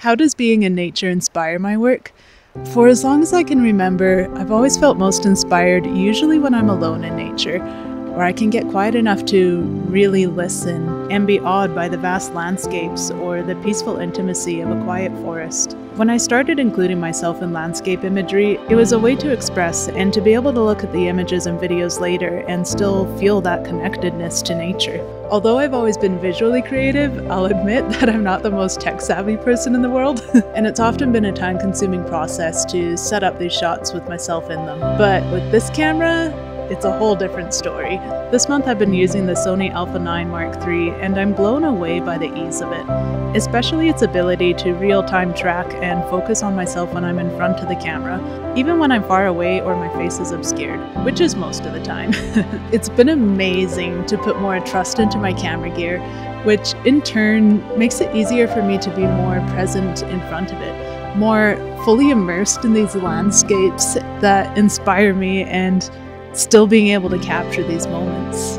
How does being in nature inspire my work? For as long as I can remember, I've always felt most inspired usually when I'm alone in nature, where I can get quiet enough to really listen and be awed by the vast landscapes or the peaceful intimacy of a quiet forest. When I started including myself in landscape imagery, it was a way to express and to be able to look at the images and videos later and still feel that connectedness to nature. Although I've always been visually creative, I'll admit that I'm not the most tech-savvy person in the world, and it's often been a time-consuming process to set up these shots with myself in them. But with this camera, it's a whole different story. This month I've been using the Sony Alpha 9 Mark III, and I'm blown away by the ease of it, especially its ability to real-time track and focus on myself when I'm in front of the camera, even when I'm far away or my face is obscured, which is most of the time. It's been amazing to put more trust into my camera gear, which in turn makes it easier for me to be more present in front of it, more fully immersed in these landscapes that inspire me and still being able to capture these moments.